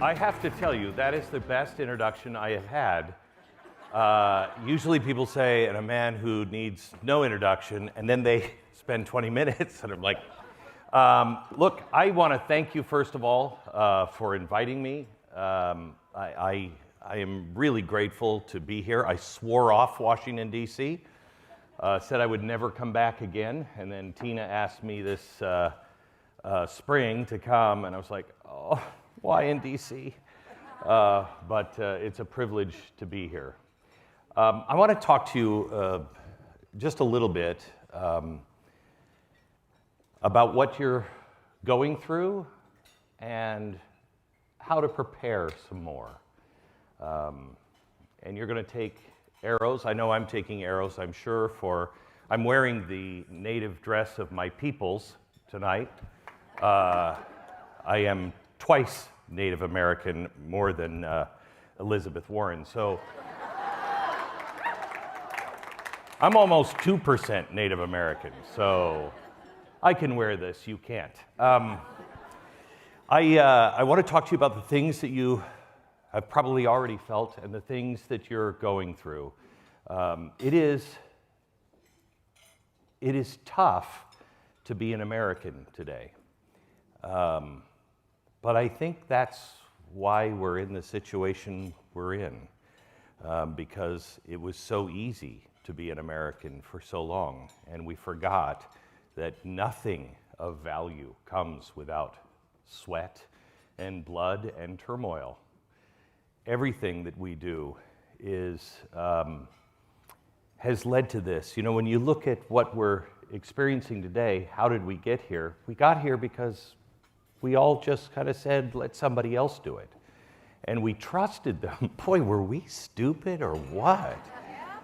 I have to tell you, that is the best introduction I have had. Usually people say, and a man who needs no introduction, and then they spend 20 minutes, and I'm like, look, I want to thank you, first of all, for inviting me. I am really grateful to be here. I swore off Washington, D.C., said I would never come back again, and then Tina asked me this spring to come, and I was like, oh, why in D.C.? But it's a privilege to be here. I want to talk to you just a little bit about what you're going through and how to prepare some more. And you're going to take arrows. I know I'm taking arrows, I'm sure, I'm wearing the native dress of my peoples tonight. I am twice Native American, more than Elizabeth Warren. So I'm almost 2% Native American, so I can wear this, you can't. I want to talk to you about the things that you have probably already felt and the things that you're going through. It is tough to be an American today. But I think that's why we're in the situation we're in, because it was so easy to be an American for so long, and we forgot that nothing of value comes without sweat and blood and turmoil. Everything that we do has led to this. You know, when you look at what we're experiencing today, how did we get here? We got here because we all just kind of said, let somebody else do it. And we trusted them. Boy, were we stupid or what?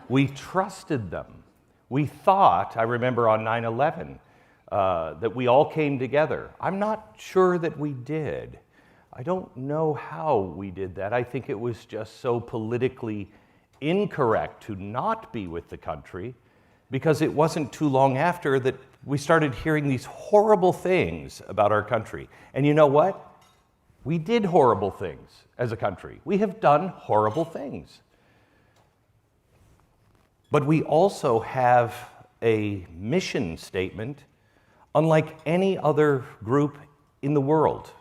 We trusted them. We thought, I remember on 9/11, that we all came together. I'm not sure that we did. I don't know how we did that. I think it was just so politically incorrect to not be with the country, because it wasn't too long after that we started hearing these horrible things about our country. And you know what? We did horrible things as a country. We have done horrible things. But we also have a mission statement unlike any other group in the world.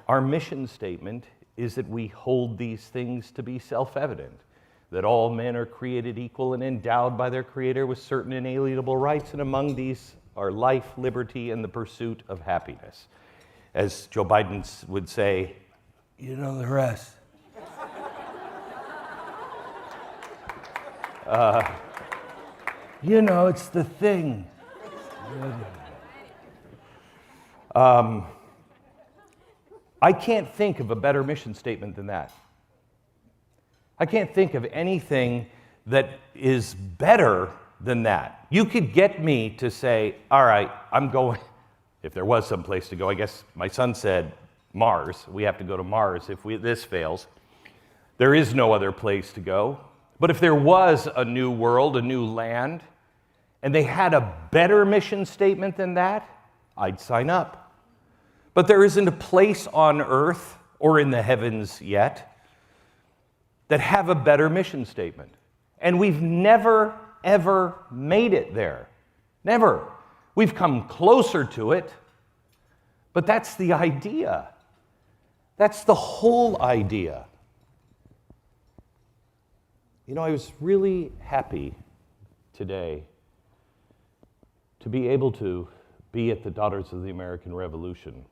Our mission statement is that we hold these things to be self-evident, that all men are created equal and endowed by their Creator with certain inalienable rights, and among these are life, liberty, and the pursuit of happiness. As Joe Biden would say, you know the rest. You know, it's the thing. I can't think of a better mission statement than that. I can't think of anything that is better than that. You could get me to say, all right, I'm going, if there was some place to go, I guess my son said Mars. We have to go to Mars if this fails. There is no other place to go. But if there was a new world, a new land, and they had a better mission statement than that, I'd sign up. But there isn't a place on earth or in the heavens yet that have a better mission statement. And we've never, ever made it there. Never. We've come closer to it, but that's the idea. That's the whole idea. You know, I was really happy today to be able to be at the Daughters of the American Revolution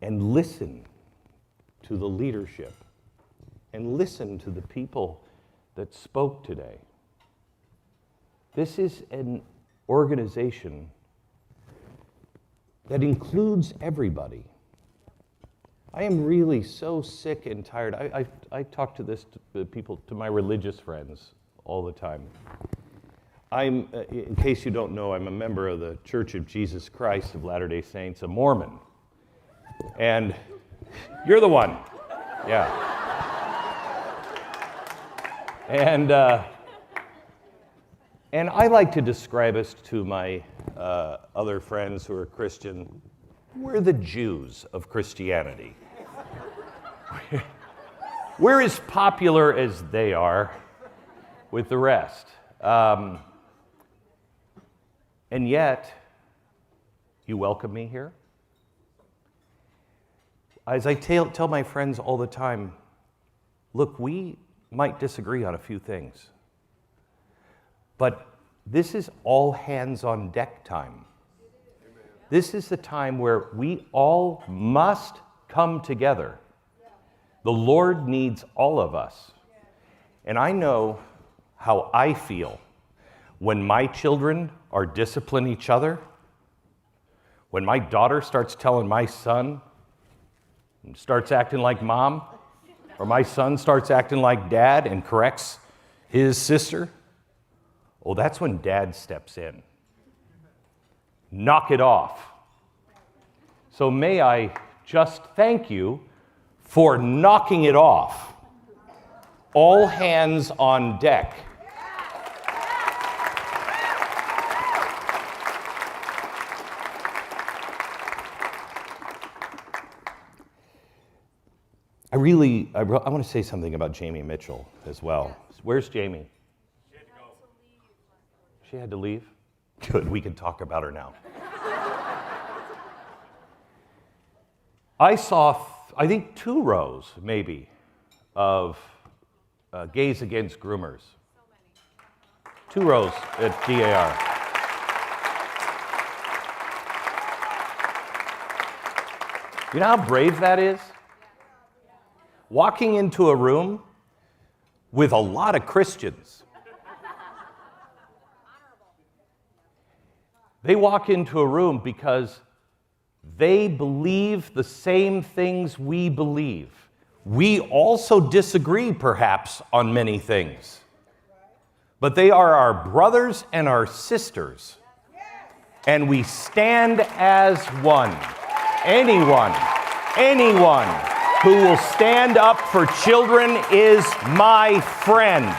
and listen to the leadership and listen to the people that spoke today. This is an organization that includes everybody. I am really so sick and tired. I talk to this to people, to my religious friends all the time. I'm, in case you don't know, I'm a member of the Church of Jesus Christ of Latter-day Saints, a Mormon. And you're the one. Yeah. And I like to describe us to my other friends who are Christian We're the Jews of Christianity. We're as popular as they are with the rest. And yet, you welcome me here? As I tell my friends all the time, look, we might disagree on a few things, but this is all hands on deck time. This is the time where we all must come together. The Lord needs all of us. And I know how I feel when my children are disciplining each other, when my daughter starts telling my son and starts acting like mom, or my son starts acting like dad and corrects his sister. Oh, that's when dad steps in. Knock it off. So may I just thank you for knocking it off. All hands on deck. I want to say something about Jamie Mitchell as well. Where's Jamie? She had to go. She had to leave? Good, we can talk about her now. I saw, I think, 2 rows, maybe, of Gays Against Groomers. 2 rows at DAR. You know how brave that is? Walking into a room with a lot of Christians. They walk into a room because they believe the same things we believe. We also disagree, perhaps, on many things. But they are our brothers and our sisters. And we stand as one. Anyone who will stand up for children is my friend.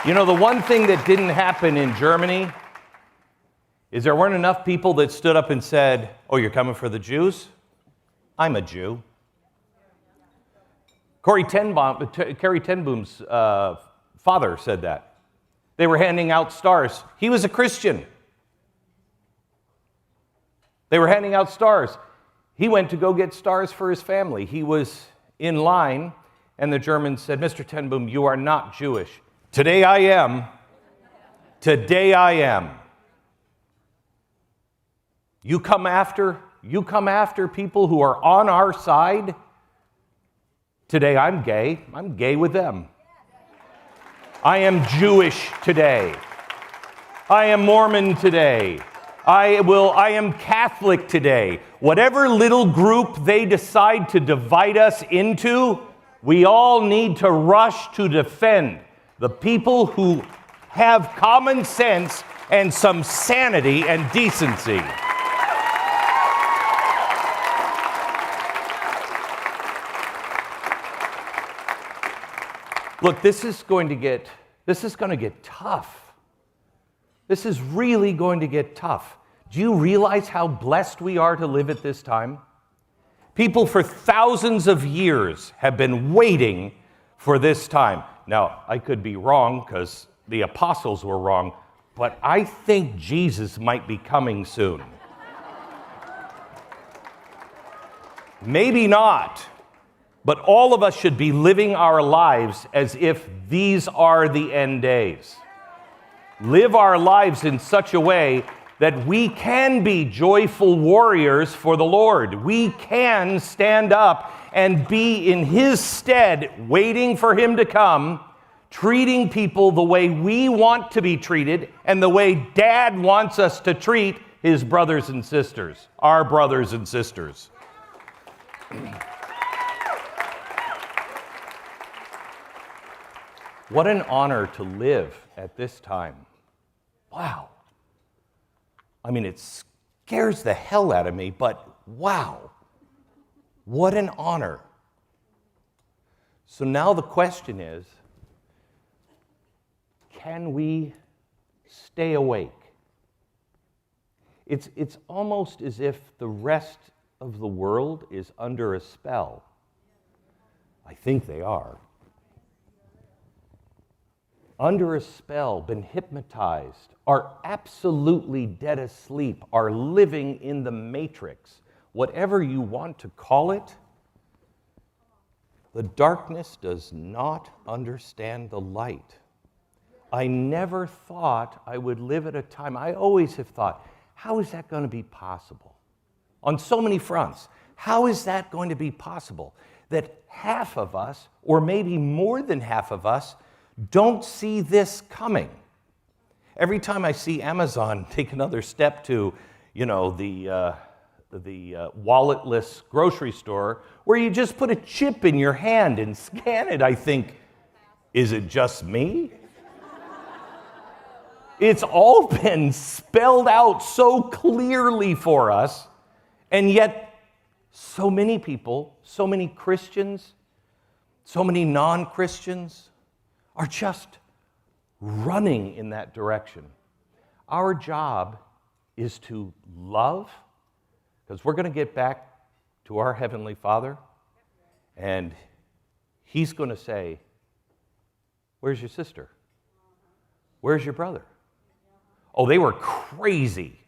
You know, the one thing that didn't happen in Germany is there weren't enough people that stood up and said, "Oh, you're coming for the Jews? I'm a Jew." Carrie ten Boom's father said that. They were handing out stars. He was a Christian. They were handing out stars. He went to go get stars for his family. He was in line, and the Germans said, "Mr. ten Boom, you are not Jewish." "Today I am. Today I am." You come after people who are on our side. Today I'm gay. I'm gay with them. I am Jewish today. I am Mormon today. I am Catholic today. Whatever little group they decide to divide us into, we all need to rush to defend the people who have common sense and some sanity and decency. Look, this is going to get tough. This is really going to get tough. Do you realize how blessed we are to live at this time? People for thousands of years have been waiting for this time. Now, I could be wrong because the apostles were wrong, but I think Jesus might be coming soon. Maybe not. But all of us should be living our lives as if these are the end days. Live our lives in such a way that we can be joyful warriors for the Lord. We can stand up and be in His stead, waiting for Him to come, treating people the way we want to be treated and the way Dad wants us to treat his brothers and sisters, our brothers and sisters. What an honor to live at this time. Wow. I mean, it scares the hell out of me, but wow. What an honor. So now the question is, can we stay awake? It's almost as if the rest of the world is under a spell. I think they are. Under a spell, been hypnotized, are absolutely dead asleep, are living in the matrix. Whatever you want to call it, the darkness does not understand the light. I never thought I would live at a time, I always have thought, how is that going to be possible? On so many fronts, how is that going to be possible? That half of us, or maybe more than half of us, don't see this coming. Every time I see Amazon take another step to, the walletless grocery store, where you just put a chip in your hand and scan it, I think, is it just me? It's all been spelled out so clearly for us, and yet so many people, so many Christians, so many non-Christians are just running in that direction. Our job is to love, because we're going to get back to our Heavenly Father, and He's going to say, where's your sister? Where's your brother? Oh, they were crazy.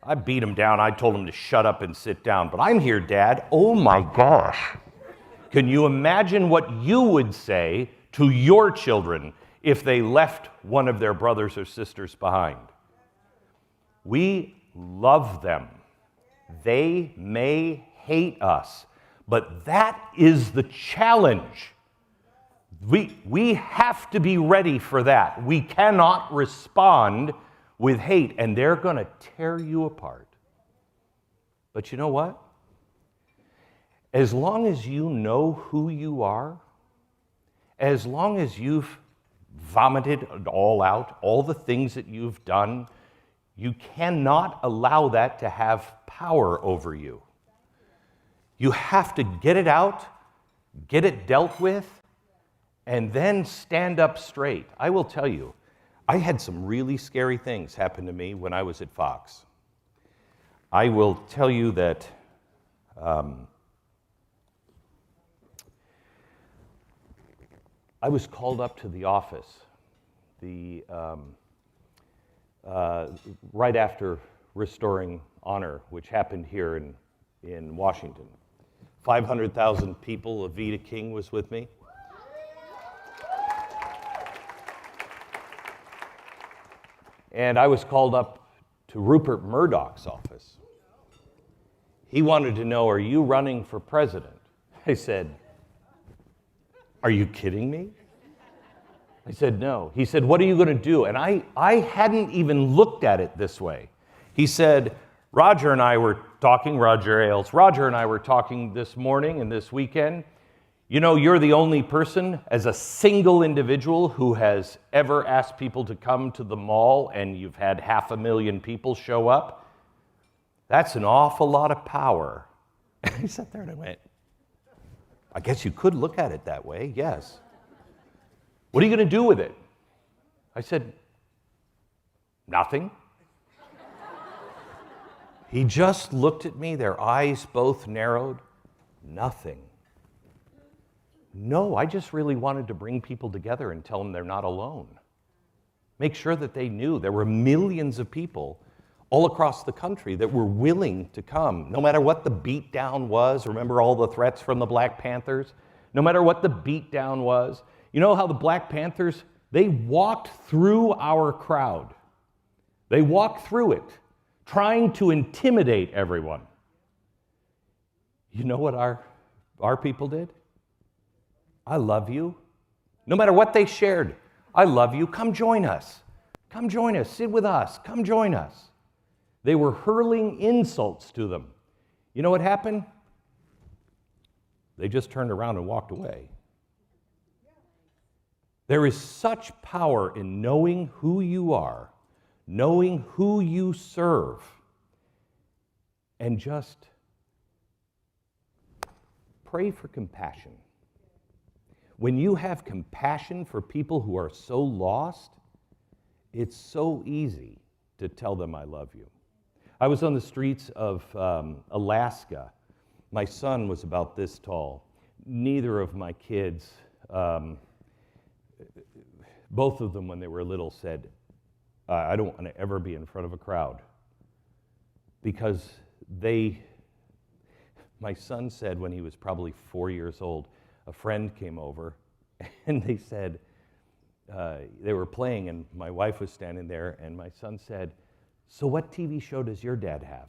I beat them down. I told them to shut up and sit down. But I'm here, Dad. Oh, my gosh. Can you imagine what you would say to your children if they left one of their brothers or sisters behind? We love them. They may hate us, but that is the challenge. We have to be ready for that. We cannot respond with hate, and they're going to tear you apart. But you know what? As long as you know who you are, as long as you've vomited it all out, all the things that you've done, you cannot allow that to have power over you. You have to get it out, get it dealt with, and then stand up straight. I will tell you, I had some really scary things happen to me when I was at Fox. I will tell you that I was called up to the office right after Restoring Honor, which happened here in Washington. 500,000 people, Avita King was with me. And I was called up to Rupert Murdoch's office. He wanted to know, are you running for president? I said, are you kidding me? I said, no. He said, what are you going to do? And I hadn't even looked at it this way. He said, Roger and I were talking this morning and this weekend. You know, you're the only person as a single individual who has ever asked people to come to the mall, and you've had 500,000 people show up. That's an awful lot of power. And I sat there and I went, I guess you could look at it that way, yes. What are you going to do with it? I said, nothing. He just looked at me, their eyes both narrowed. Nothing. No, I just really wanted to bring people together and tell them they're not alone. Make sure that they knew there were millions of people all across the country that were willing to come, no matter what the beatdown was. Remember all the threats from the Black Panthers? No matter what the beatdown was. You know how the Black Panthers, they walked through our crowd. They walked through it, trying to intimidate everyone. You know what our people did? I love you. No matter what they shared, I love you. Come join us. Come join us. Sit with us. Come join us. They were hurling insults to them. You know what happened? They just turned around and walked away. There is such power in knowing who you are, knowing who you serve, and just pray for compassion. When you have compassion for people who are so lost, it's so easy to tell them I love you. I was on the streets of Alaska. My son was about this tall. Neither of my kids, both of them when they were little said, I don't want to ever be in front of a crowd. Because my son said when he was probably 4 years old, a friend came over and they said, they were playing and my wife was standing there and my son said, so what TV show does your dad have?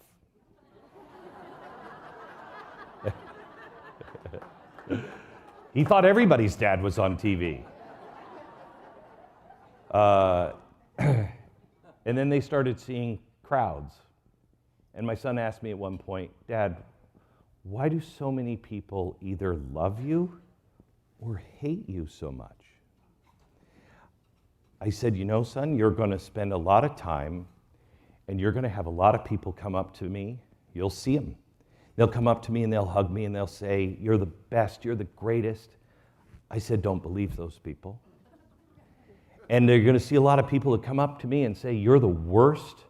He thought everybody's dad was on TV. And then they started seeing crowds. And my son asked me at one point, Dad, why do so many people either love you or hate you so much? I said, you know, son, you're going to spend a lot of time and you're going to have a lot of people come up to me. You'll see them. They'll come up to me and they'll hug me and they'll say, you're the best, you're the greatest. I said, don't believe those people. And they're going to see a lot of people that come up to me and say, you're the worst,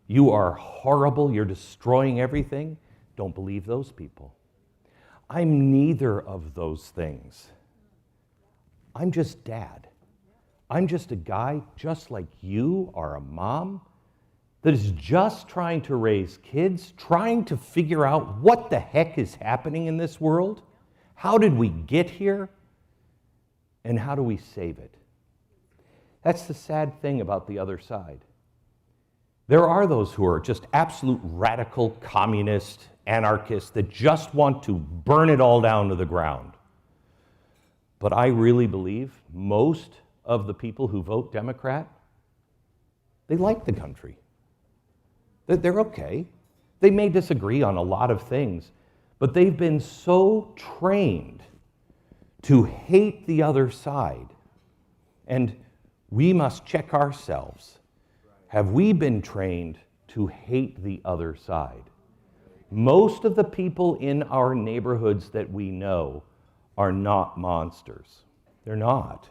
you are horrible, you're destroying everything. Don't believe those people. I'm neither of those things. I'm just dad. I'm just a guy just like you are a mom that is just trying to raise kids, trying to figure out what the heck is happening in this world. How did we get here? And how do we save it? That's the sad thing about the other side. There are those who are just absolute radical communist anarchists that just want to burn it all down to the ground. But I really believe most of the people who vote Democrat, they like the country. They're okay. They may disagree on a lot of things, but they've been so trained to hate the other side. And we must check ourselves. Have we been trained to hate the other side? Most of the people in our neighborhoods that we know are not monsters. They're not.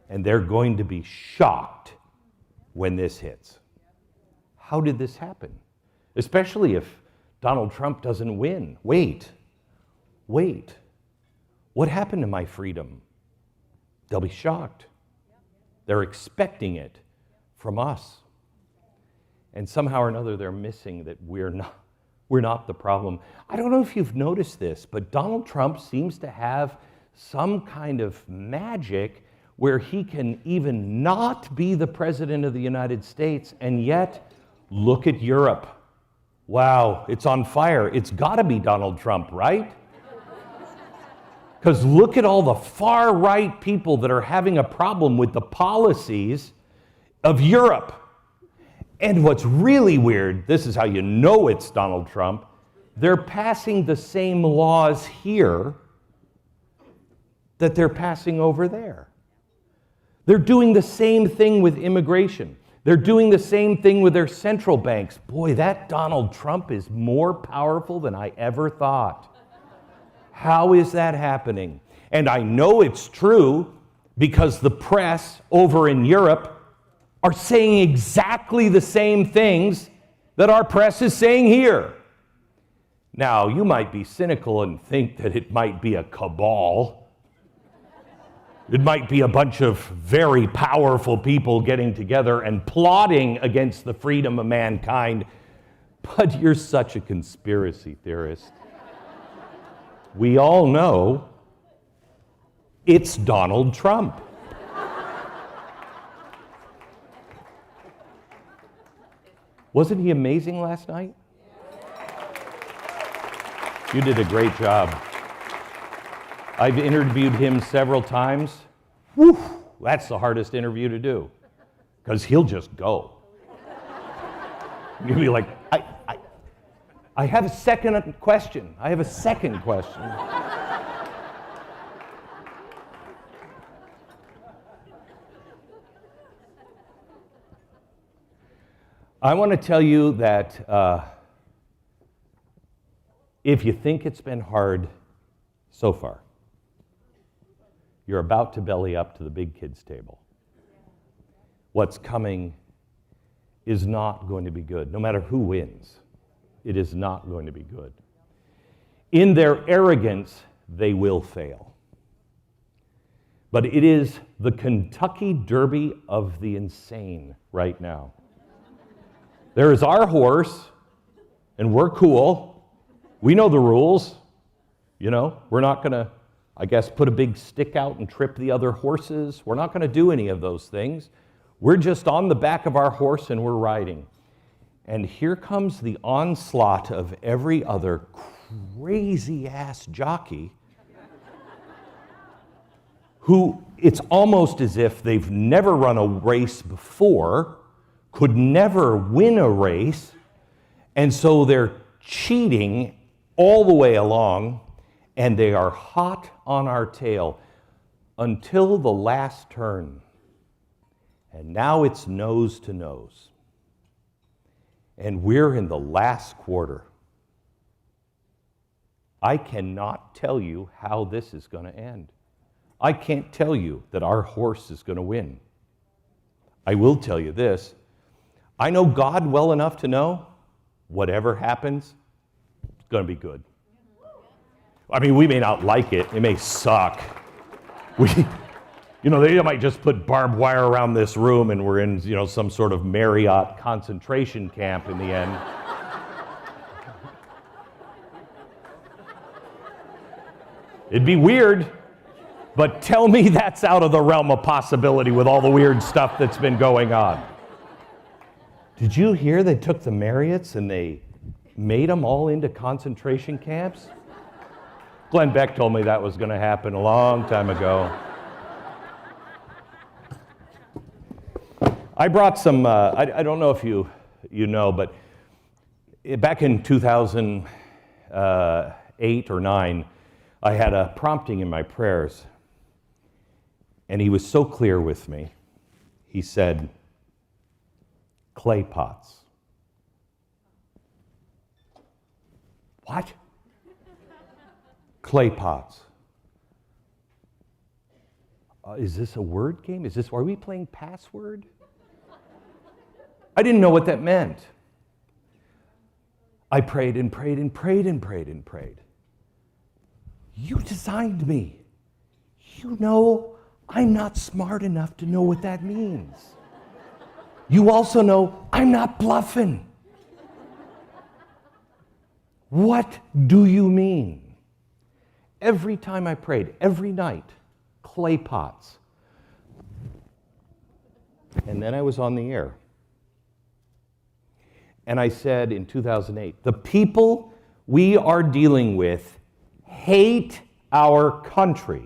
And they're going to be shocked when this hits. How did this happen? Especially if Donald Trump doesn't win. Wait. What happened to my freedom? They'll be shocked. They're expecting it from us. And somehow or another, they're missing that we're not the problem. I don't know if you've noticed this, but Donald Trump seems to have some kind of magic where he can even not be the president of the United States, and yet look at Europe. Wow, it's on fire. It's got to be Donald Trump, right? Because look at all the far-right people that are having a problem with the policies of Europe. And what's really weird, this is how you know it's Donald Trump, they're passing the same laws here that they're passing over there. They're doing the same thing with immigration. They're doing the same thing with their central banks. Boy, that Donald Trump is more powerful than I ever thought. How is that happening? And I know it's true because the press over in Europe are saying exactly the same things that our press is saying here. Now, you might be cynical and think that it might be a cabal. It might be a bunch of very powerful people getting together and plotting against the freedom of mankind. But you're such a conspiracy theorist. We all know it's Donald Trump. Wasn't he amazing last night? You did a great job. I've interviewed him several times. Whew, that's the hardest interview to do, because he'll just go. You'll be like, I have a second question. I have a second question. I want to tell you that if you think it's been hard so far, you're about to belly up to the big kids' table. What's coming is not going to be good. No matter who wins, it is not going to be good. In their arrogance, they will fail. But it is the Kentucky Derby of the insane right now. There is our horse, and we're cool. We know the rules. You know, we're not going to, I guess, put a big stick out and trip the other horses. We're not going to do any of those things. We're just on the back of our horse and we're riding. And here comes the onslaught of every other crazy-ass jockey who it's almost as if they've never run a race before, could never win a race, and so they're cheating all the way along, and they are hot on our tail until the last turn. And now it's nose to nose. And we're in the last quarter. I cannot tell you how this is going to end. I can't tell you that our horse is going to win. I will tell you this. I know God well enough to know whatever happens, it's going to be good. I mean, we may not like it. It may suck. They might just put barbed wire around this room and we're in, some sort of Marriott concentration camp in the end. It'd be weird, but tell me that's out of the realm of possibility with all the weird stuff that's been going on. Did you hear they took the Marriotts and they made them all into concentration camps? Glenn Beck told me that was going to happen a long time ago. I brought some, I don't know if you know, but back in 2008 or 9, I had a prompting in my prayers, and he was so clear with me. He said, clay pots. What? Clay pots. Is this a word game? Are we playing password? I didn't know what that meant. I prayed and prayed and prayed and prayed and prayed. You designed me. You know I'm not smart enough to know what that means. You also know I'm not bluffing. What do you mean? Every time I prayed, every night, clay pots. And then I was on the air. And I said in 2008, the people we are dealing with hate our country.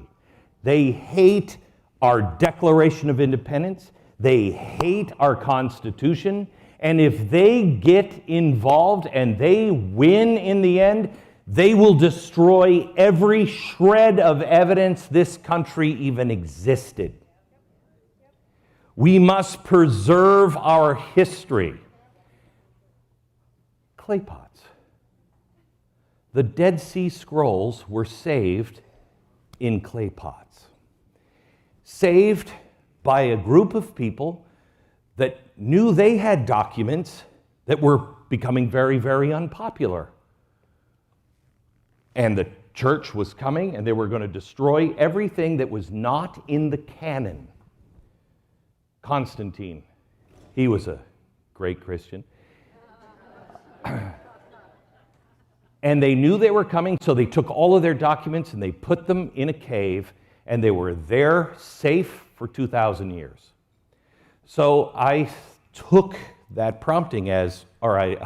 They hate our Declaration of Independence. They hate our Constitution. And if they get involved and they win in the end, they will destroy every shred of evidence this country even existed. We must preserve our history. Clay pots. The Dead Sea Scrolls were saved in clay pots. Saved by a group of people that knew they had documents that were becoming very, very unpopular. And the church was coming, and they were going to destroy everything that was not in the canon. Constantine, he was a great Christian. And they knew they were coming, so they took all of their documents and they put them in a cave, and they were there safe for 2,000 years. So I took that prompting as, all right,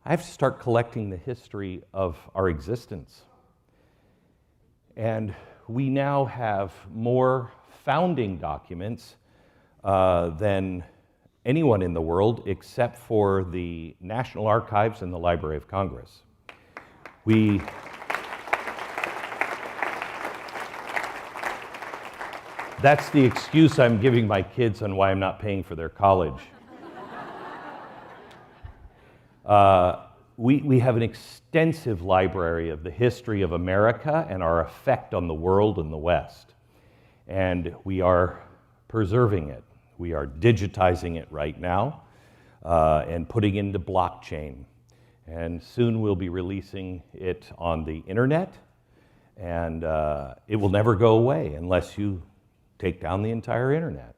I have to start collecting the history of our existence. And we now have more founding documents than anyone in the world except for the National Archives and the Library of Congress. That's the excuse I'm giving my kids on why I'm not paying for their college. we have an extensive library of the history of America and our effect on the world and the West. And we are preserving it. We are digitizing it right now and putting it into blockchain. And soon we'll be releasing it on the internet, and it will never go away unless you take down the entire internet.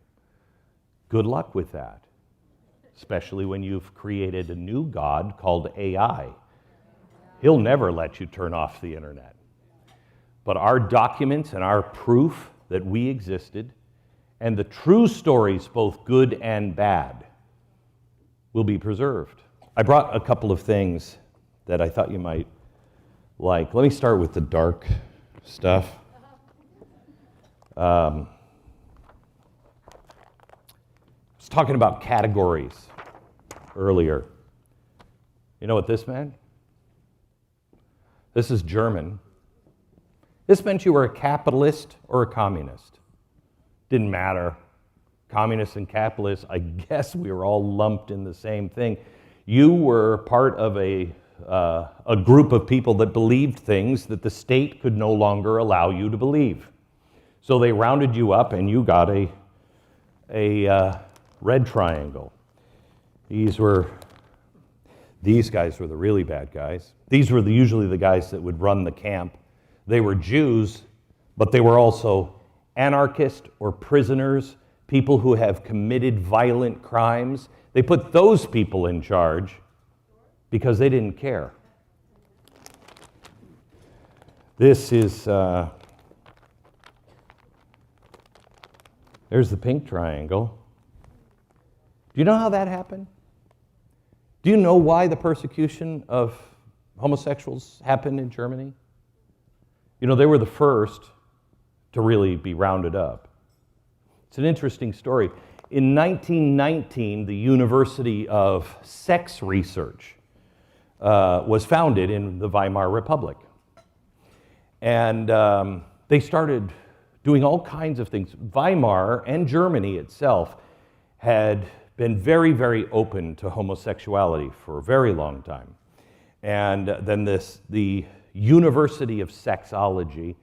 Good luck with that, especially when you've created a new god called AI. He'll never let you turn off the internet. But our documents and our proof that we existed, and the true stories, both good and bad, will be preserved. I brought a couple of things that I thought you might like. Let me start with the dark stuff. I was talking about categories earlier. You know what this meant? This is German. This meant you were a capitalist or a communist. Didn't matter. Communists and capitalists, I guess we were all lumped in the same thing. You were part of a group of people that believed things that the state could no longer allow you to believe. So they rounded you up and you got a red triangle. These guys were the really bad guys. These were usually the guys that would run the camp. They were Jews, but they were also anarchists or prisoners, people who have committed violent crimes. They put those people in charge because they didn't care. This is, there's the pink triangle. Do you know how that happened? Do you know why the persecution of homosexuals happened in Germany? You know, they were the first to really be rounded up. It's an interesting story. In 1919, the University of Sex Research was founded in the Weimar Republic. And they started doing all kinds of things. Weimar and Germany itself had been very, very open to homosexuality for a very long time. And then the University of Sexology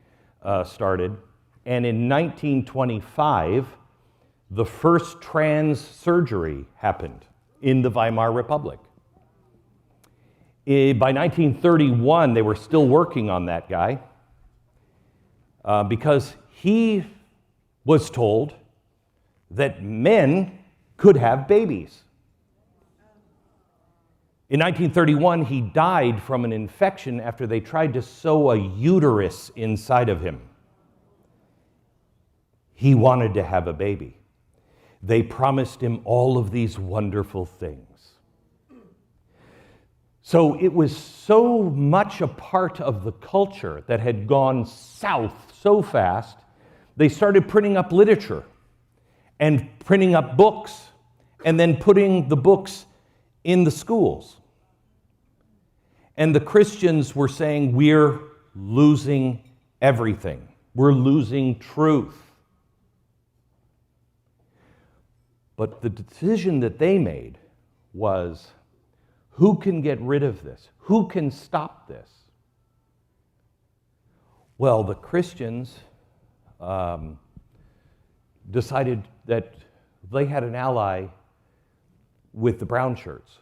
started. And in 1925, the first trans surgery happened in the Weimar Republic. By 1931, they were still working on that guy because he was told that men could have babies. In 1931, he died from an infection after they tried to sew a uterus inside of him. He wanted to have a baby. They promised him all of these wonderful things. So it was so much a part of the culture that had gone south so fast, they started printing up literature and printing up books and then putting the books in the schools. And the Christians were saying, we're losing everything. We're losing truth. But the decision that they made was, who can get rid of this? Who can stop this? Well, the Christians decided that they had an ally with the brown shirts.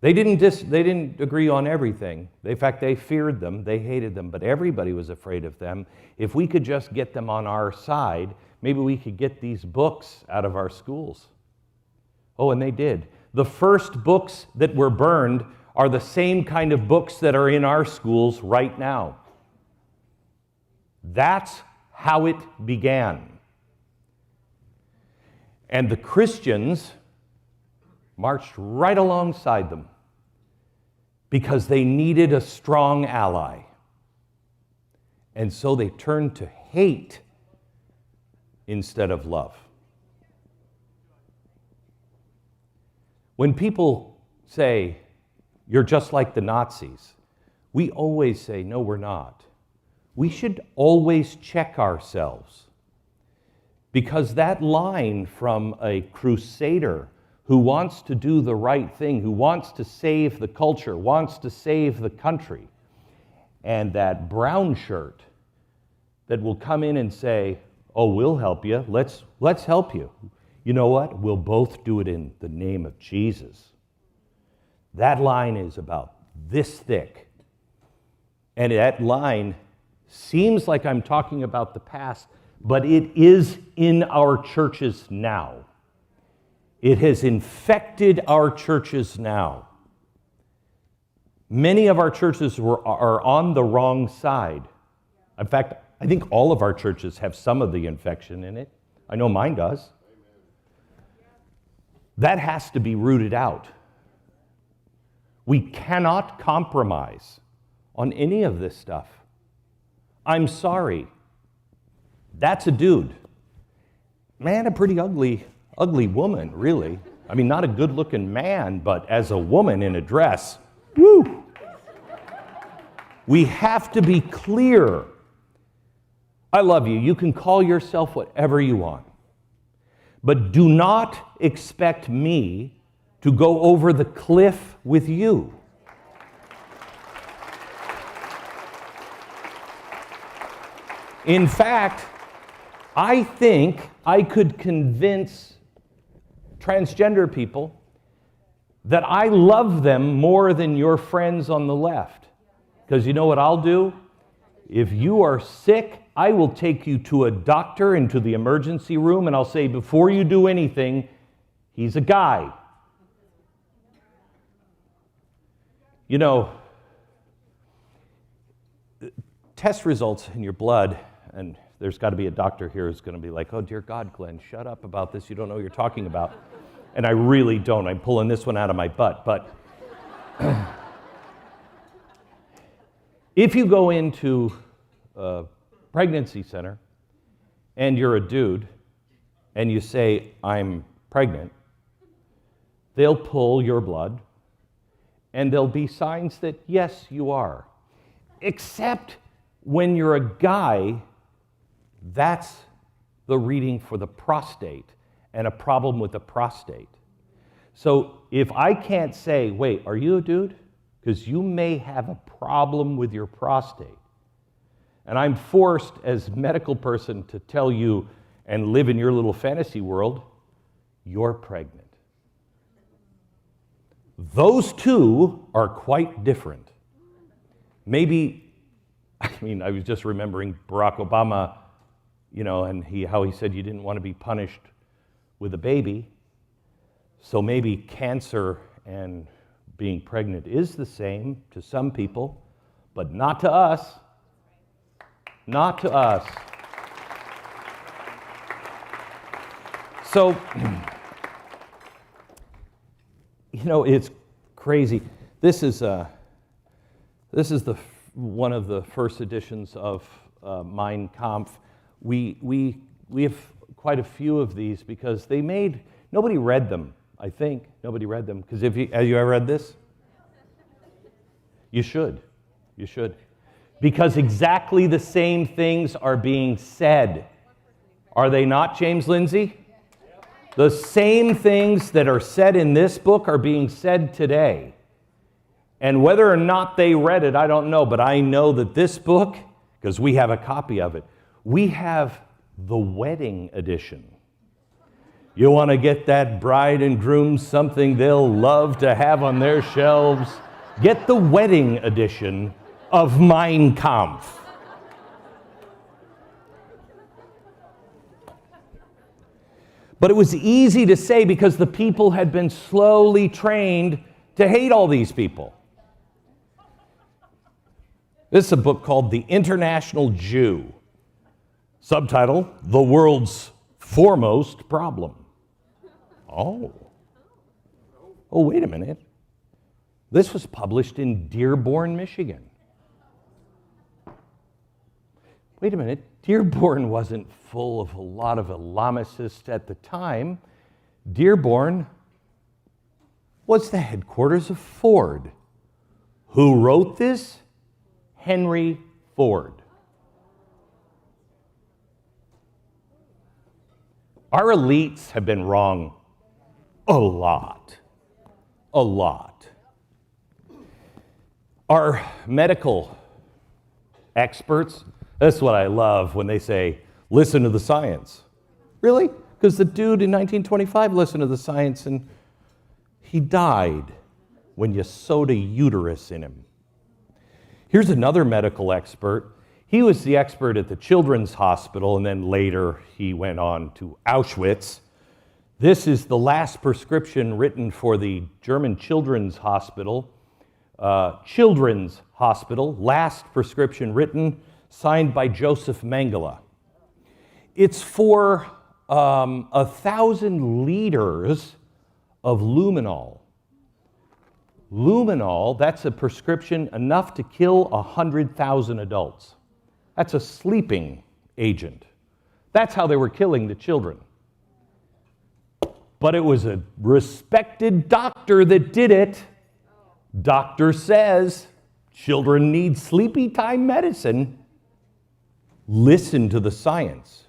They didn't agree on everything. In fact, they feared them, they hated them, but everybody was afraid of them. If we could just get them on our side, maybe we could get these books out of our schools. Oh, and they did. The first books that were burned are the same kind of books that are in our schools right now. That's how it began. And the Christians marched right alongside them because they needed a strong ally. And so they turned to hate instead of love. When people say, you're just like the Nazis, we always say, no, we're not. We should always check ourselves, because that line from a crusader who wants to do the right thing, who wants to save the culture, wants to save the country, and that brown shirt that will come in and say, oh, we'll help you, let's help you. You know what? We'll both do it in the name of Jesus. That line is about this thick. And that line seems like I'm talking about the past, but it is in our churches now. It has infected our churches now. Many of our churches are on the wrong side. In fact, I think all of our churches have some of the infection in it. I know mine does. That has to be rooted out. We cannot compromise on any of this stuff. I'm sorry. That's a dude. Man, a pretty ugly woman, really. I mean, not a good-looking man, but as a woman in a dress, woo! We have to be clear. I love you. You can call yourself whatever you want. But do not expect me to go over the cliff with you. In fact, I think I could convince transgender people that I love them more than your friends on the left. Because you know what I'll do? If you are sick, I will take you to a doctor into the emergency room, and I'll say, before you do anything, he's a guy. You know, test results in your blood, and there's got to be a doctor here who's going to be like, oh, dear God, Glenn, shut up about this. You don't know what you're talking about. And I really don't. I'm pulling this one out of my butt. But if you go into a pregnancy center and you're a dude and you say, I'm pregnant, they'll pull your blood and there'll be signs that, yes, you are. Except when you're a guy, that's the reading for the prostate and a problem with the prostate. So if I can't say, wait, are you a dude? Because you may have a problem with your prostate. And I'm forced as a medical person to tell you and live in your little fantasy world, you're pregnant. Those two are quite different. Maybe, I was just remembering Barack Obama, and how he said you didn't want to be punished with a baby. So maybe cancer and being pregnant is the same to some people, but not to us. Not to us. So, it's crazy. This is one of the first editions of Mein Kampf. We have quite a few of these because nobody read them. I think nobody read them because have you ever read this? You should. Because exactly the same things are being said. Are they not, James Lindsay? The same things that are said in this book are being said today. And whether or not they read it, I don't know, but I know that this book, because we have a copy of it, we have the wedding edition. You want to get that bride and groom something they'll love to have on their shelves? Get the wedding edition of Mein Kampf. But it was easy to say because the people had been slowly trained to hate all these people. This is a book called The International Jew. Subtitle, The World's Foremost Problem. Oh, wait a minute. This was published in Dearborn, Michigan. Wait a minute. Dearborn wasn't full of a lot of Islamicists at the time. Dearborn was the headquarters of Ford. Who wrote this? Henry Ford. Our elites have been wrong. A lot. A lot. Our medical experts, that's what I love when they say, listen to the science. Really? Because the dude in 1925 listened to the science and he died when you sewed a uterus in him. Here's another medical expert. He was the expert at the Children's Hospital, and then later he went on to Auschwitz. This is the last prescription written for the German Children's Hospital. Last prescription written, signed by Joseph Mengele. It's for 1,000 liters of luminol. Luminol, that's a prescription enough to kill 100,000 adults. That's a sleeping agent. That's how they were killing the children. But it was a respected doctor that did it. Doctor says children need sleepy time medicine. Listen to the science.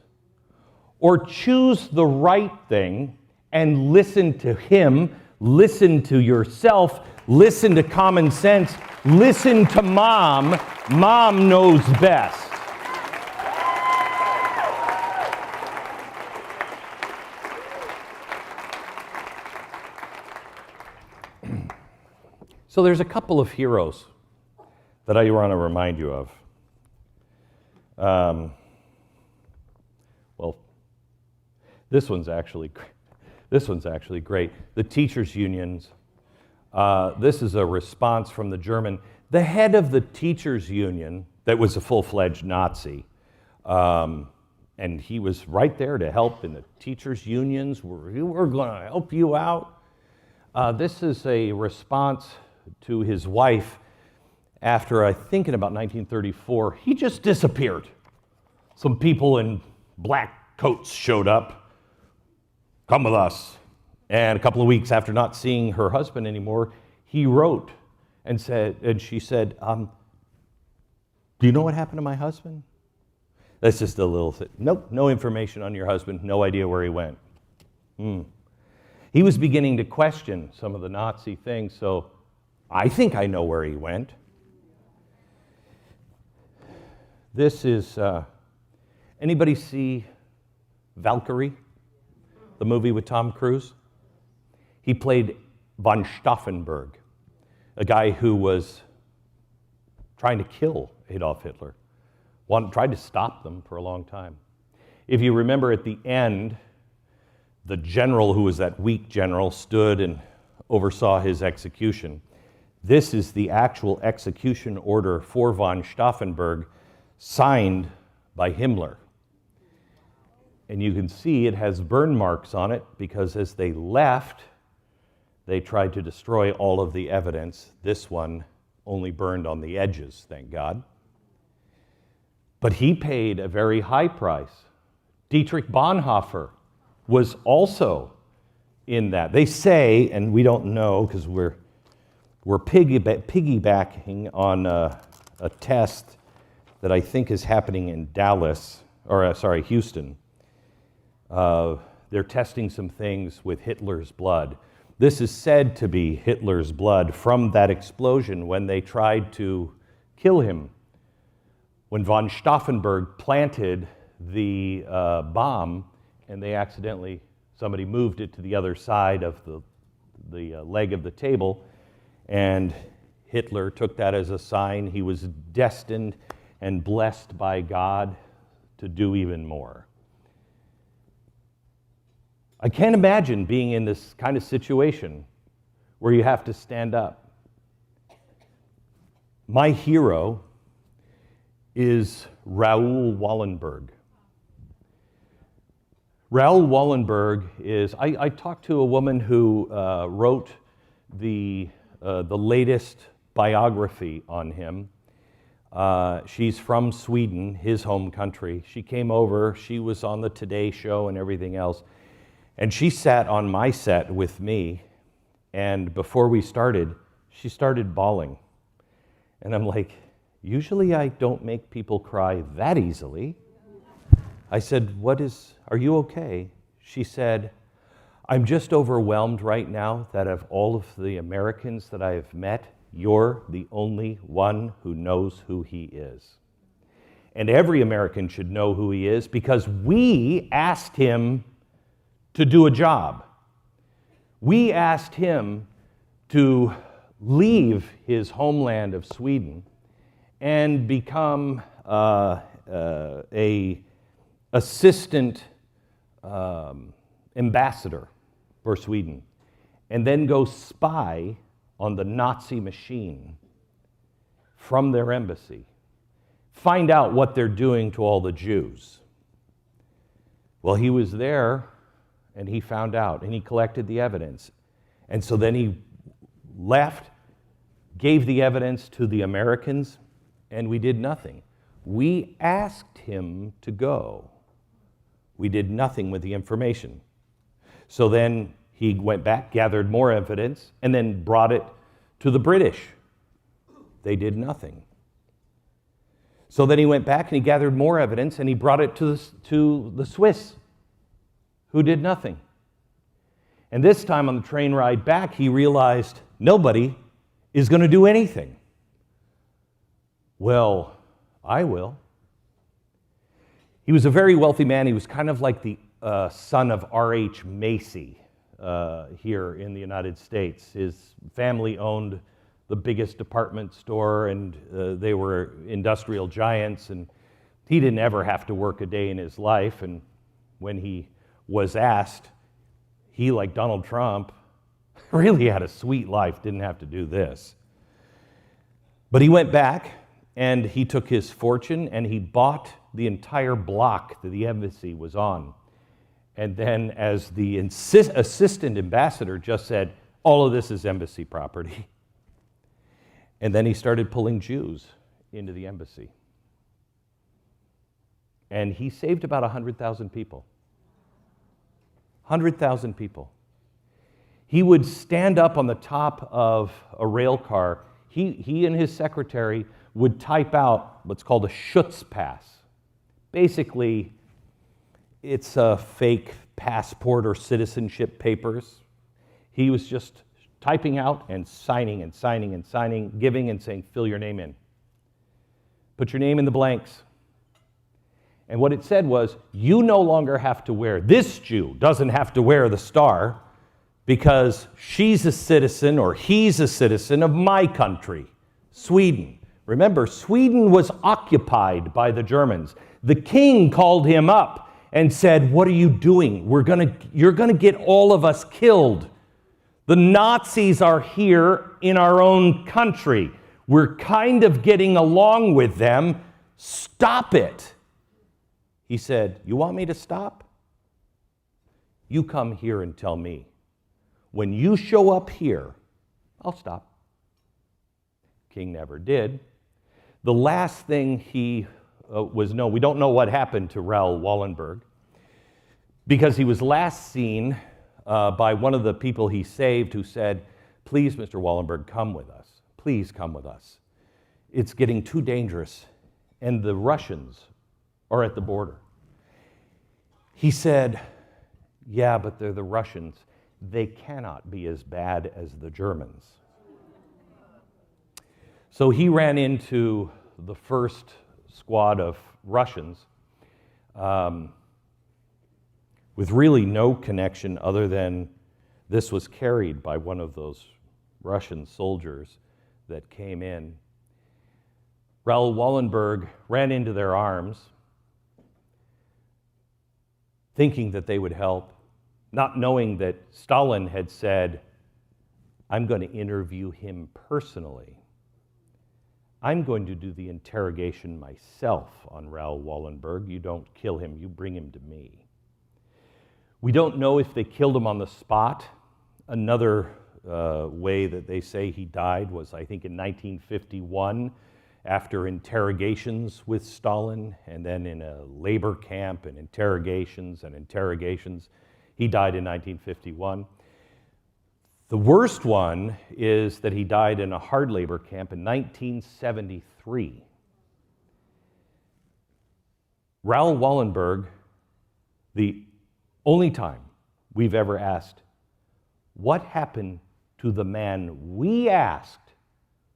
Or choose the right thing and listen to him, listen to yourself, listen to common sense, listen to mom. Mom knows best. So there's a couple of heroes that I want to remind you of. Well, this one's actually great. The teachers' unions. This is a response from the German. The head of the teachers' union, that was a full-fledged Nazi, and he was right there to help in the teachers' unions. We're going to help you out. This is a response to his wife after, I think in about 1934, he just disappeared. Some people in black coats showed up. Come with us. And a couple of weeks after not seeing her husband anymore, he wrote and she said, do you know what happened to my husband? That's just a little thing. Nope, no information on your husband, no idea where he went. He was beginning to question some of the Nazi things, so I think I know where he went. This is, anybody see Valkyrie, the movie with Tom Cruise? He played von Stauffenberg, a guy who was trying to kill Adolf Hitler, tried to stop them for a long time. If you remember at the end, the general who was that weak general stood and oversaw his execution. This is the actual execution order for von Stauffenberg, signed by Himmler. And you can see it has burn marks on it because as they left, they tried to destroy all of the evidence. This one only burned on the edges, thank God. But he paid a very high price. Dietrich Bonhoeffer was also in that. They say, and we don't know because we're piggybacking on a test that I think is happening in Houston. They're testing some things with Hitler's blood. This is said to be Hitler's blood from that explosion when they tried to kill him. When von Stauffenberg planted the bomb and somebody moved it to the other side of the leg of the table, and Hitler took that as a sign he was destined and blessed by God to do even more. I can't imagine being in this kind of situation where you have to stand up. My hero is Raoul Wallenberg. Raoul Wallenberg is, I talked to a woman who wrote the latest biography on him. She's from Sweden, his home country. She came over, she was on the Today Show and everything else. And she sat on my set with me, and before we started, she started bawling. And I'm like, usually I don't make people cry that easily. I said, are you okay? She said, I'm just overwhelmed right now that of all of the Americans that I have met, you're the only one who knows who he is. And every American should know who he is because we asked him to do a job. We asked him to leave his homeland of Sweden and become a assistant ambassador for Sweden, and then go spy on the Nazi machine from their embassy. Find out what they're doing to all the Jews. Well, he was there, and he found out, and he collected the evidence. And so then he left, gave the evidence to the Americans, and we did nothing. We asked him to go. We did nothing with the information. So then he went back, gathered more evidence, and then brought it to the British. They did nothing. So then he went back and he gathered more evidence and he brought it to the Swiss, who did nothing. And this time on the train ride back, he realized nobody is going to do anything. Well, I will. He was a very wealthy man. He was kind of like the son of R.H. Macy here in the United States. His family owned the biggest department store, and they were industrial giants, and he didn't ever have to work a day in his life. And when he was asked, he, like Donald Trump, really had a sweet life, didn't have to do this. But he went back, and he took his fortune, and he bought the entire block that the embassy was on. And then as the assistant ambassador just said, all of this is embassy property. And then he started pulling Jews into the embassy. And he saved about 100,000 people. 100,000 people. He would stand up on the top of a rail car. He and his secretary would type out what's called a Schutzpass. Basically, it's a fake passport or citizenship papers. He was just typing out and signing and signing and signing, giving and saying, fill your name in. Put your name in the blanks. And what it said was, you no longer have to wear, this Jew doesn't have to wear the star because she's a citizen or he's a citizen of my country, Sweden. Remember, Sweden was occupied by the Germans. The king called him up and said, what are you doing? You're gonna get all of us killed. The Nazis are here in our own country. We're kind of getting along with them. Stop it. He said, you want me to stop? You come here and tell me. When you show up here, I'll stop. King never did. The last thing he we don't know what happened to Raoul Wallenberg, because he was last seen by one of the people he saved who said, please, Mr. Wallenberg, come with us. Please come with us. It's getting too dangerous, and the Russians are at the border. He said, yeah, but they're the Russians. They cannot be as bad as the Germans. So he ran into the first squad of Russians with really no connection other than this was carried by one of those Russian soldiers that came in. Raoul Wallenberg ran into their arms, thinking that they would help, not knowing that Stalin had said, I'm going to interview him personally. I'm going to do the interrogation myself on Raoul Wallenberg. You don't kill him, you bring him to me. We don't know if they killed him on the spot. Another way that they say he died was, I think, in 1951, after interrogations with Stalin, and then in a labor camp and interrogations. He died in 1951. The worst one is that he died in a hard labor camp in 1973. Raoul Wallenberg, the only time we've ever asked, what happened to the man we asked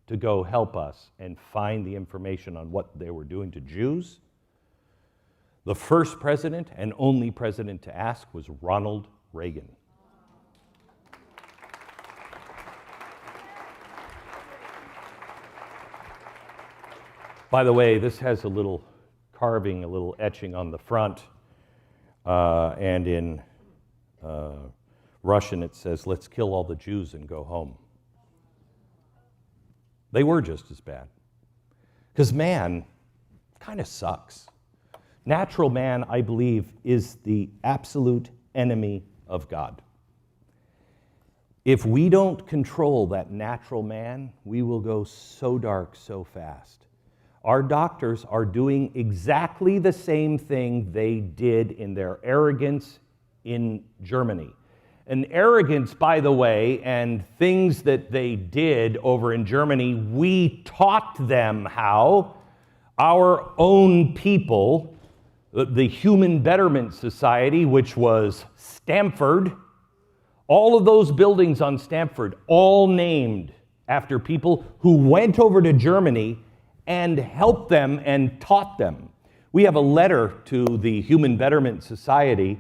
to go help us and find the information on what they were doing to Jews? The first president and only president to ask was Ronald Reagan. By the way, this has a little carving, a little etching on the front, and in Russian it says, "Let's kill all the Jews and go home." They were just as bad. Because man kind of sucks. Natural man, I believe, is the absolute enemy of God. If we don't control that natural man, we will go so dark so fast. Our doctors are doing exactly the same thing they did in their arrogance in Germany. And arrogance, by the way, and things that they did over in Germany, we taught them how. Our own people, the Human Betterment Society, which was Stanford, all of those buildings on Stanford, all named after people who went over to Germany and helped them and taught them. We have a letter to the Human Betterment Society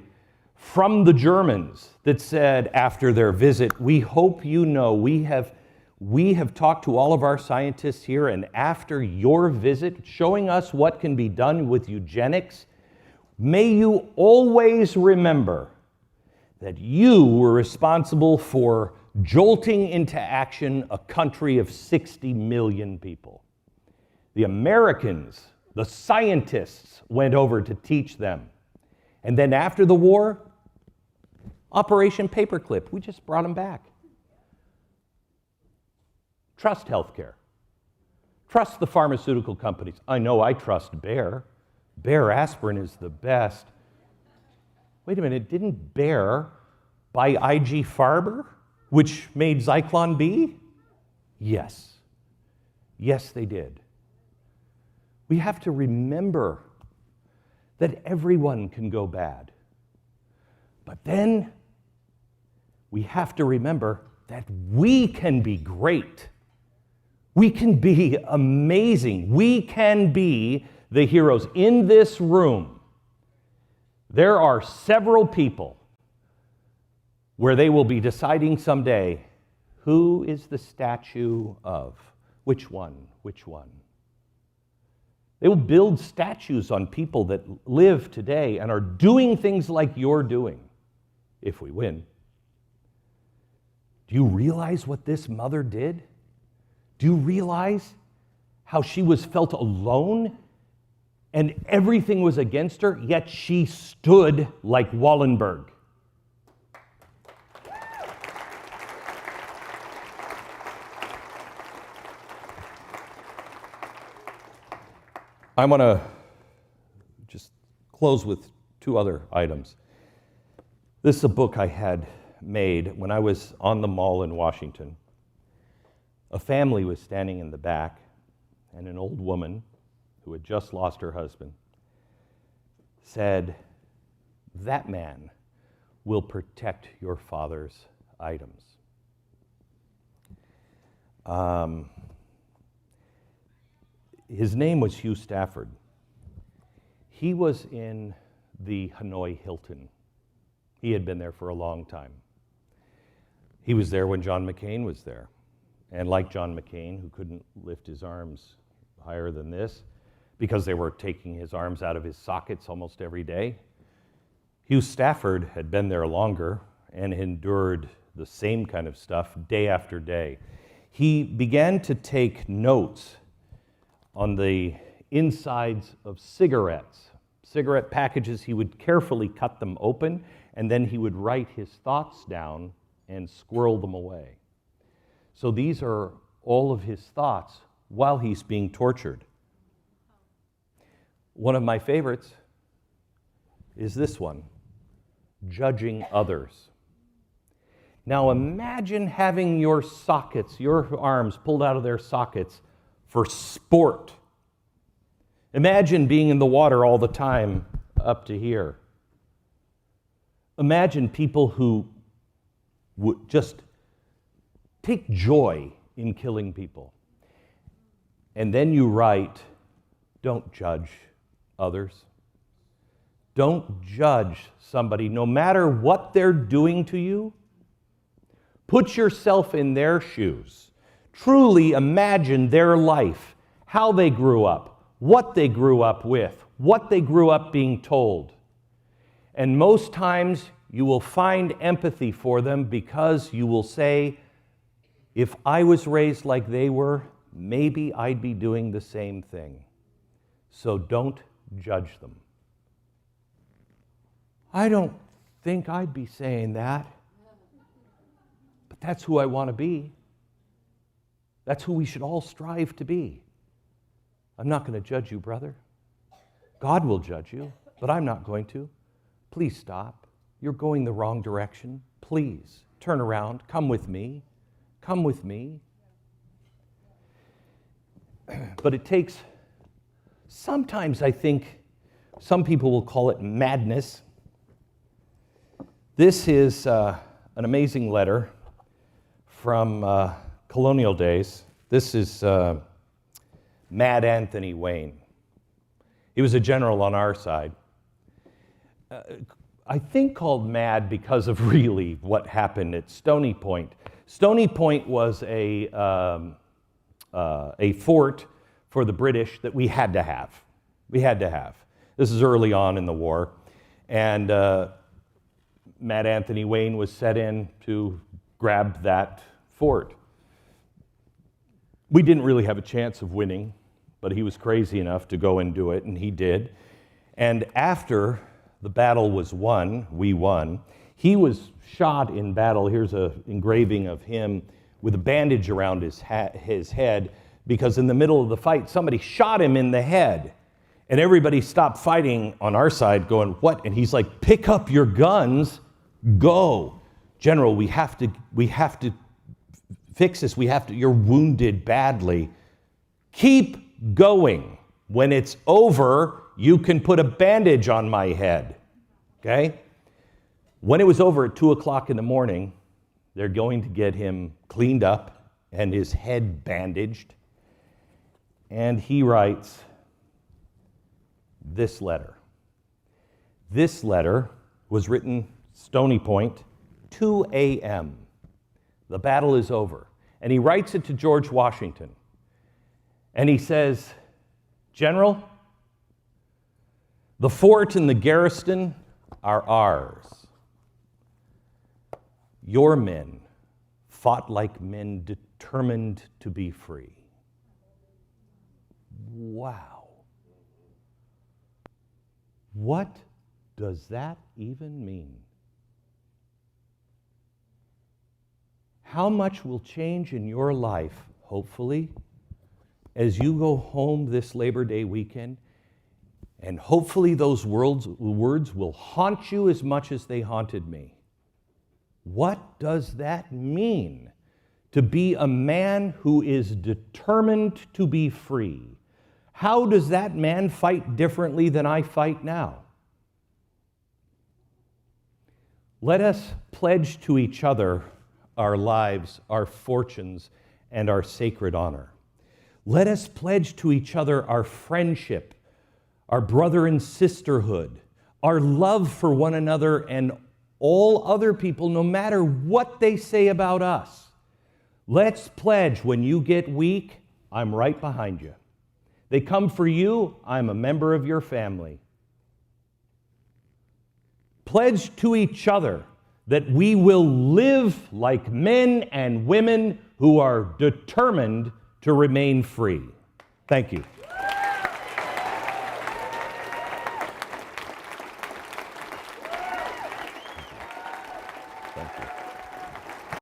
from the Germans that said after their visit, "We hope you know we have talked to all of our scientists here, and after your visit, showing us what can be done with eugenics, may you always remember that you were responsible for jolting into action a country of 60 million people. The Americans, the scientists, went over to teach them. And then after the war, Operation Paperclip, we just brought them back. Trust healthcare. Trust the pharmaceutical companies. I know I trust Bayer. Bayer aspirin is the best. Wait a minute, didn't Bayer buy IG Farber, which made Zyklon B? Yes. Yes, they did. We have to remember that everyone can go bad. But then we have to remember that we can be great. We can be amazing. We can be the heroes. In this room, there are several people where they will be deciding someday, who is the statue of? Which one? Which one? They will build statues on people that live today and are doing things like you're doing, if we win. Do you realize what this mother did? Do you realize how she was felt alone and everything was against her, yet she stood like Wallenberg? I want to just close with two other items. This is a book I had made when I was on the mall in Washington. A family was standing in the back, and an old woman who had just lost her husband said, "That man will protect your father's items." His name was Hugh Stafford. He was in the Hanoi Hilton. He had been there for a long time. He was there when John McCain was there. And like John McCain, who couldn't lift his arms higher than this because they were taking his arms out of his sockets almost every day, Hugh Stafford had been there longer and endured the same kind of stuff day after day. He began to take notes on the insides of cigarettes. Cigarette packages, he would carefully cut them open, and then he would write his thoughts down and squirrel them away. So these are all of his thoughts while he's being tortured. One of my favorites is this one, judging others. Now imagine having your sockets, your arms pulled out of their sockets for sport. Imagine being in the water all the time up to here. Imagine people who would just take joy in killing people. And then you write, don't judge others. Don't judge somebody, no matter what they're doing to you. Put yourself in their shoes. Truly imagine their life, how they grew up, what they grew up with, what they grew up being told. And most times you will find empathy for them because you will say, if I was raised like they were, maybe I'd be doing the same thing. So don't judge them. I don't think I'd be saying that, but that's who I want to be. That's who we should all strive to be. I'm not going to judge you, brother. God will judge you, but I'm not going to. Please stop. You're going the wrong direction. Please turn around. Come with me. Come with me. But it takes, sometimes I think some people will call it madness. This is an amazing letter from colonial days. This is Mad Anthony Wayne. He was a general on our side. I think called mad because of really what happened at Stony Point. Stony Point was a fort for the British that we had to have. We had to have. This is early on in the war. And Mad Anthony Wayne was set in to grab that fort. We didn't really have a chance of winning, but he was crazy enough to go and do it, and he did. And after the battle was won, we won, he was shot in battle. Here's an engraving of him with a bandage around his head, because in the middle of the fight, somebody shot him in the head. And everybody stopped fighting on our side going, what? And he's like, pick up your guns, go. General, we have to fix this. You're wounded badly. Keep going. When it's over, you can put a bandage on my head. Okay? When it was over at 2 o'clock in the morning, they're going to get him cleaned up and his head bandaged. And he writes this letter. This letter was written Stony Point, 2 a.m. The battle is over. And he writes it to George Washington. And he says, General, the fort and the garrison are ours. Your men fought like men determined to be free. Wow. What does that even mean? How much will change in your life, hopefully, as you go home this Labor Day weekend, and hopefully those words will haunt you as much as they haunted me. What does that mean? To be a man who is determined to be free. How does that man fight differently than I fight now? Let us pledge to each other our lives, our fortunes, and our sacred honor. Let us pledge to each other our friendship, our brother and sisterhood, our love for one another and all other people, no matter what they say about us. Let's pledge when you get weak, I'm right behind you. They come for you, I'm a member of your family. Pledge to each other that we will live like men and women who are determined to remain free. Thank you. Thank you.